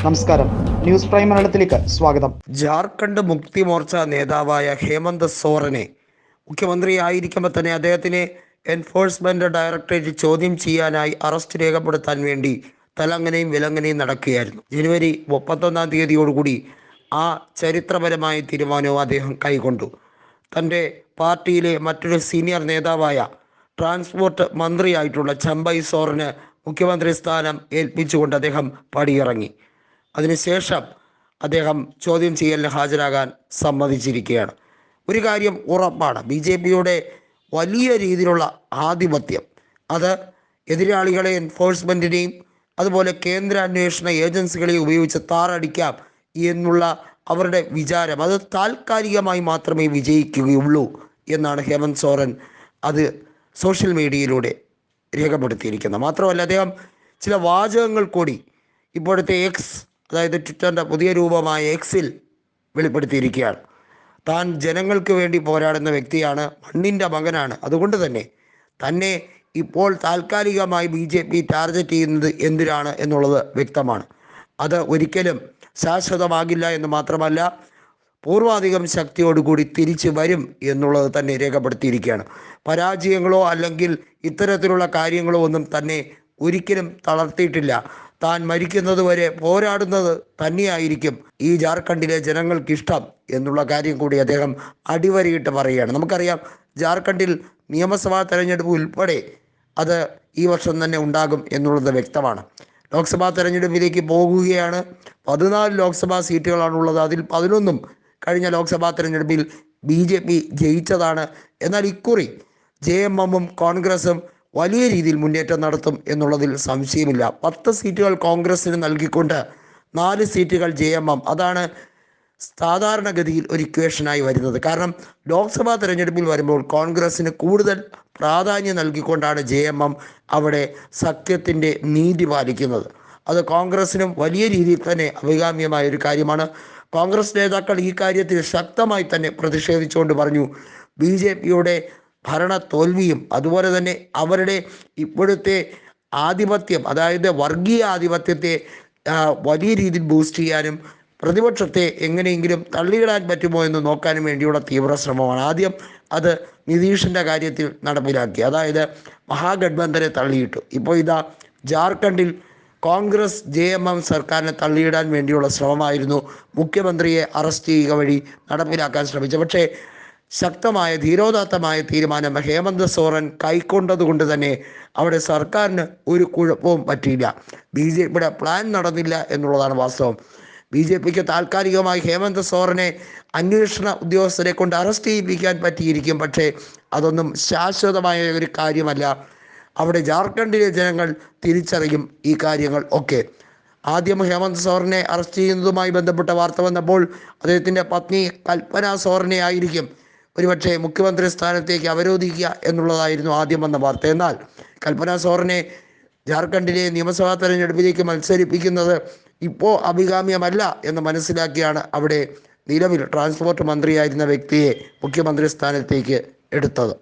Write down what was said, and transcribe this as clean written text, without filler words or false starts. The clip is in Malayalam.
നമസ്കാരം, ന്യൂസ് പ്രൈം മലയാളത്തിലേക്ക് സ്വാഗതം. ജാർഖണ്ഡ് മുക്തി മോർച്ച നേതാവായ ഹേമന്ത് സോറനെ മുഖ്യമന്ത്രിയായിരിക്കുമ്പോൾ തന്നെ അദ്ദേഹത്തിനെ എൻഫോഴ്സ്മെന്റ് ഡയറക്ടറേറ്റ് ചോദ്യം ചെയ്യാനായി അറസ്റ്റ് രേഖപ്പെടുത്താൻ വേണ്ടി തലങ്ങനെയും വിലങ്ങനെയും നടക്കുകയായിരുന്നു. ജനുവരി 31 തീയതിയോടുകൂടി ആ ചരിത്രപരമായ തീരുമാനവും അദ്ദേഹം കൈക്കൊണ്ടു. തൻ്റെ പാർട്ടിയിലെ മറ്റൊരു സീനിയർ നേതാവായ ട്രാൻസ്പോർട്ട് മന്ത്രിയായിട്ടുള്ള ചമ്പൈ സോറന് മുഖ്യമന്ത്രി സ്ഥാനം ഏൽപ്പിച്ചുകൊണ്ട് അദ്ദേഹം പടിയിറങ്ങി. അതിനുശേഷം അദ്ദേഹം ചോദ്യം ചെയ്യലിന് ഹാജരാകാൻ സമ്മതിച്ചിരിക്കുകയാണ്. ഒരു കാര്യം ഉറപ്പാണ്, BJPയുടെ വലിയ രീതിയിലുള്ള ആധിപത്യം അത് എതിരാളികളെ എൻഫോഴ്സ്മെൻറ്റിനെയും അതുപോലെ കേന്ദ്ര അന്വേഷണ ഏജൻസികളെയും ഉപയോഗിച്ച് താറടിക്കാം എന്നുള്ള അവരുടെ വിചാരം അത് താൽക്കാലികമായി മാത്രമേ വിജയിക്കുകയുള്ളൂ എന്നാണ് ഹേമന്ത് സോറൻ അത് സോഷ്യൽ മീഡിയയിലൂടെ രേഖപ്പെടുത്തിയിരിക്കുന്നത്. മാത്രമല്ല, അദ്ദേഹം ചില വാചകങ്ങൾ കൂടി ഇപ്പോഴത്തെ എക്സ്, അതായത് ട്വിറ്ററിൻ്റെ പുതിയ രൂപമായ എക്സിൽ വെളിപ്പെടുത്തിയിരിക്കുകയാണ്. താൻ ജനങ്ങൾക്ക് വേണ്ടി പോരാടുന്ന വ്യക്തിയാണ്, മണ്ണിൻ്റെ മകനാണ്. അതുകൊണ്ട് തന്നെ ഇപ്പോൾ താൽക്കാലികമായി BJP ടാർഗറ്റ് ചെയ്യുന്നത് എന്തിനാണ് എന്നുള്ളത് വ്യക്തമാണ്. അത് ഒരിക്കലും ശാശ്വതമാകില്ല എന്ന് മാത്രമല്ല, പൂർവാധികം ശക്തിയോടുകൂടി തിരിച്ചു വരും എന്നുള്ളത് തന്നെ രേഖപ്പെടുത്തിയിരിക്കുകയാണ്. പരാജയങ്ങളോ അല്ലെങ്കിൽ ഇത്തരത്തിലുള്ള കാര്യങ്ങളോ ഒന്നും തന്നെ ഒരിക്കലും തളർത്തിയിട്ടില്ല. താൻ മരിക്കുന്നത് വരെ പോരാടുന്നത് തന്നെയായിരിക്കും ഈ ജാർഖണ്ഡിലെ ജനങ്ങൾക്കിഷ്ടം എന്നുള്ള കാര്യം കൂടി അദ്ദേഹം അടിവരയിട്ട് പറയുകയാണ്. നമുക്കറിയാം, ജാർഖണ്ഡിൽ നിയമസഭാ തെരഞ്ഞെടുപ്പ് ഉൾപ്പെടെ അത് ഈ വർഷം തന്നെ ഉണ്ടാകും എന്നുള്ളത് വ്യക്തമാണ്. ലോക്സഭാ തെരഞ്ഞെടുപ്പിലേക്ക് പോകുകയാണ്. 14 ലോക്സഭാ സീറ്റുകളാണുള്ളത്. അതിൽ 11 കഴിഞ്ഞ ലോക്സഭാ തെരഞ്ഞെടുപ്പിൽ BJP ജയിച്ചതാണ്. എന്നാൽ ഇക്കുറി JMM കോൺഗ്രസും വലിയ രീതിയിൽ മുന്നേറ്റം നടത്തും എന്നുള്ളതിൽ സംശയമില്ല. 10 സീറ്റുകൾ കോൺഗ്രസിന് നൽകിക്കൊണ്ട് 4 സീറ്റുകൾ JMM. അതാണ് സാധാരണഗതിയിൽ ഒരു ഇക്വേഷനായി വരുന്നത്. കാരണം ലോക്സഭാ തെരഞ്ഞെടുപ്പിൽ വരുമ്പോൾ കോൺഗ്രസിന് കൂടുതൽ പ്രാധാന്യം നൽകിക്കൊണ്ടാണ് JMM അവിടെ സഖ്യത്തിൻ്റെ നീതി പാലിക്കുന്നത്. അത് കോൺഗ്രസിനും വലിയ രീതിയിൽ തന്നെ അഭികാമ്യമായ ഒരു കാര്യമാണ്. കോൺഗ്രസ് നേതാക്കൾ ഈ കാര്യത്തിൽ ശക്തമായി തന്നെ പ്രതിഷേധിച്ചുകൊണ്ട് പറഞ്ഞു, BJPയുടെ ഭരണ തോൽവിയും അതുപോലെ തന്നെ അവരുടെ ഇപ്പോഴത്തെ ആധിപത്യം, അതായത് വർഗീയ ആധിപത്യത്തെ വലിയ രീതിയിൽ ബൂസ്റ്റ് ചെയ്യാനും പ്രതിപക്ഷത്തെ എങ്ങനെയെങ്കിലും തള്ളിയിടാൻ പറ്റുമോ എന്ന് നോക്കാനും വേണ്ടിയുള്ള തീവ്ര ശ്രമമാണ്. ആദ്യം അത് നിതീഷിൻ്റെ കാര്യത്തിൽ നടപ്പിലാക്കി, അതായത് മഹാഗഡ്ബന്ധനെ തള്ളിയിട്ടു. ഇപ്പോൾ ഇതാ ജാർഖണ്ഡിൽ കോൺഗ്രസ് JMM സർക്കാരിനെ തള്ളിയിടാൻ വേണ്ടിയുള്ള ശ്രമമായിരുന്നു മുഖ്യമന്ത്രിയെ അറസ്റ്റ് ചെയ്യുക വഴി നടപ്പിലാക്കാൻ ശ്രമിച്ചത്. പക്ഷേ ശക്തമായ ധീരോദാത്തമായ തീരുമാനം ഹേമന്ത് സോറൻ കൈക്കൊണ്ടതുകൊണ്ട് തന്നെ അവിടെ സർക്കാരിന് ഒരു കുഴപ്പവും പറ്റിയില്ല. BJPയുടെ പ്ലാൻ നടന്നില്ല എന്നുള്ളതാണ് വാസ്തവം. BJPക്ക് താൽക്കാലികമായി ഹേമന്ത് സോറനെ അന്വേഷണ ഉദ്യോഗസ്ഥരെ കൊണ്ട് അറസ്റ്റ് ചെയ്യിപ്പിക്കാൻ പറ്റിയിരിക്കും. പക്ഷേ അതൊന്നും ശാശ്വതമായ ഒരു കാര്യമല്ല. അവിടെ ജാർഖണ്ഡിലെ ജനങ്ങൾ തിരിച്ചറിയും ഈ കാര്യങ്ങൾ ഒക്കെ. ആദ്യം ഹേമന്ത് സോറനെ അറസ്റ്റ് ചെയ്യുന്നതുമായി ബന്ധപ്പെട്ട വാർത്ത വന്നപ്പോൾ അദ്ദേഹത്തിൻ്റെ പത്നി കൽപ്പന സോറനെ ആയിരിക്കും ഒരുപക്ഷെ മുഖ്യമന്ത്രി സ്ഥാനത്തേക്ക് അവരോധിക്കുക എന്നുള്ളതായിരുന്നു ആദ്യം വന്ന വാർത്ത. എന്നാൽ കൽപ്പന സോറനെ ജാർഖണ്ഡിലെ നിയമസഭാ തെരഞ്ഞെടുപ്പിലേക്ക് മത്സരിപ്പിക്കുന്നത് ഇപ്പോൾ അഭികാമ്യമല്ല എന്ന് മനസ്സിലാക്കിയാണ് അവിടെ നിലവിൽ ട്രാൻസ്പോർട്ട് മന്ത്രിയായിരുന്ന വ്യക്തിയെ മുഖ്യമന്ത്രി സ്ഥാനത്തേക്ക് എടുത്തത്.